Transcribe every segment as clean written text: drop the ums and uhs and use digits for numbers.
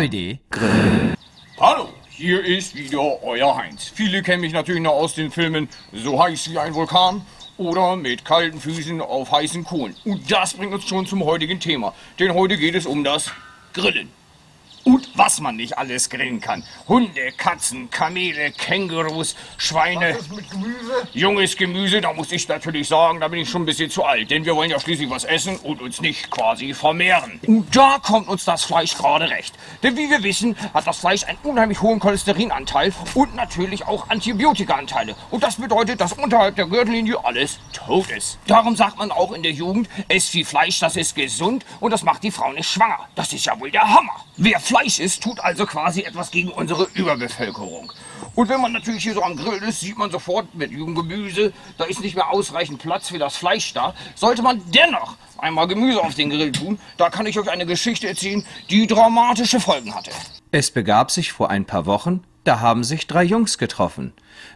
Heute Grill. Hallo, hier ist wieder euer Heinz. Viele kennen mich natürlich noch aus den Filmen So heiß wie ein Vulkan oder Mit kalten Füßen auf heißen Kohlen. Und das bringt uns schon zum heutigen Thema, denn heute geht es um das Grillen. Und was man nicht alles grillen kann. Hunde, Katzen, Kamele, Kängurus, Schweine. Was ist mit Gemüse? Junges Gemüse, da muss ich natürlich sagen, da bin ich schon ein bisschen zu alt. Denn wir wollen ja schließlich was essen und uns nicht quasi vermehren. Und da kommt uns das Fleisch gerade recht. Denn wie wir wissen, hat das Fleisch einen unheimlich hohen Cholesterinanteil und natürlich auch Antibiotikaanteile. Und das bedeutet, dass unterhalb der Gürtellinie alles tot ist. Darum sagt man auch in der Jugend, ess viel Fleisch, das ist gesund und das macht die Frau nicht schwanger. Das ist ja wohl der Hammer. Wer Fleisch isst, tut also quasi etwas gegen unsere Überbevölkerung. Und wenn man natürlich hier so am Grill ist, sieht man sofort mit jungem Gemüse, da ist nicht mehr ausreichend Platz für das Fleisch da. Sollte man dennoch einmal Gemüse auf den Grill tun, da kann ich euch eine Geschichte erzählen, die dramatische Folgen hatte. Es begab sich vor ein paar Wochen, da haben sich 3 Jungs getroffen.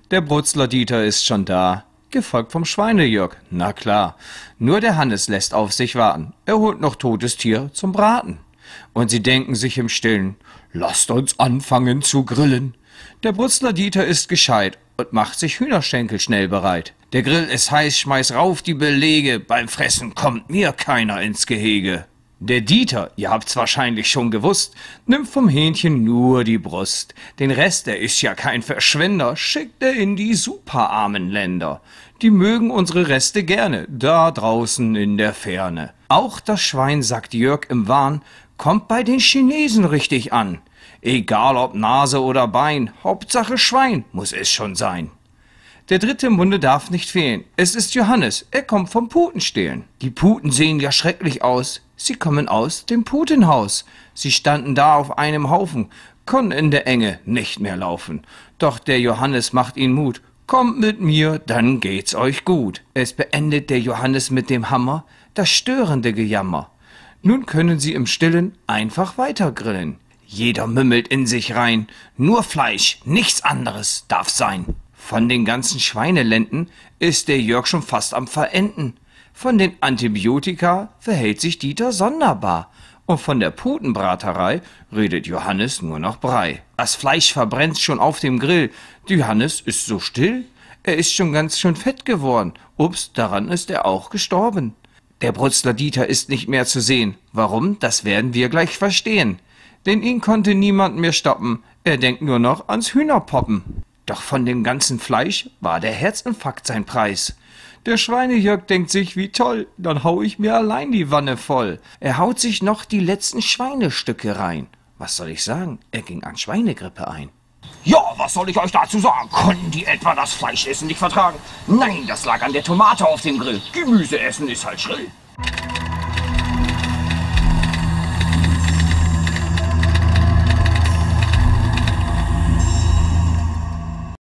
Der Brutzler Dieter ist schon da, gefolgt vom Schweinejörg. Na klar, nur der Hannes lässt auf sich warten. Er holt noch totes Tier zum Braten. Und sie denken sich im Stillen, lasst uns anfangen zu grillen. Der Brutzler Dieter ist gescheit und macht sich Hühnerschenkel schnell bereit. Der Grill ist heiß, schmeiß rauf die Belege, beim Fressen kommt mir keiner ins Gehege. Der Dieter, ihr habt's wahrscheinlich schon gewusst, nimmt vom Hähnchen nur die Brust. Den Rest, der ist ja kein Verschwender, schickt er in die superarmen Länder. Die mögen unsere Reste gerne, da draußen in der Ferne. Auch das Schwein, sagt Jörg im Wahn, kommt bei den Chinesen richtig an. Egal ob Nase oder Bein, Hauptsache Schwein muss es schon sein. Der dritte im Munde darf nicht fehlen. Es ist Johannes, er kommt vom Putenstehlen. Die Puten sehen ja schrecklich aus. Sie kommen aus dem Putenhaus. Sie standen da auf einem Haufen, konnten in der Enge nicht mehr laufen. Doch der Johannes macht ihnen Mut. Kommt mit mir, dann geht's euch gut. Es beendet der Johannes mit dem Hammer das störende Gejammer. Nun können sie im Stillen einfach weiter grillen. Jeder mümmelt in sich rein. Nur Fleisch, nichts anderes darf sein. Von den ganzen Schweinelenden ist der Jörg schon fast am Verenden. Von den Antibiotika verhält sich Dieter sonderbar. Und von der Putenbraterei redet Johannes nur noch Brei. Das Fleisch verbrennt schon auf dem Grill. Johannes ist so still. Er ist schon ganz schön fett geworden. Ups, daran ist er auch gestorben. Der Brutzler Dieter ist nicht mehr zu sehen. Warum, das werden wir gleich verstehen. Denn ihn konnte niemand mehr stoppen. Er denkt nur noch ans Hühnerpoppen. Doch von dem ganzen Fleisch war der Herzinfarkt sein Preis. Der Schweinejörg denkt sich, wie toll, dann hau ich mir allein die Wanne voll. Er haut sich noch die letzten Schweinestücke rein. Was soll ich sagen? Er ging an Schweinegrippe ein. Ja, was soll ich euch dazu sagen? Konnten die etwa das Fleischessen nicht vertragen? Nein, das lag an der Tomate auf dem Grill. Gemüse essen ist halt schrill.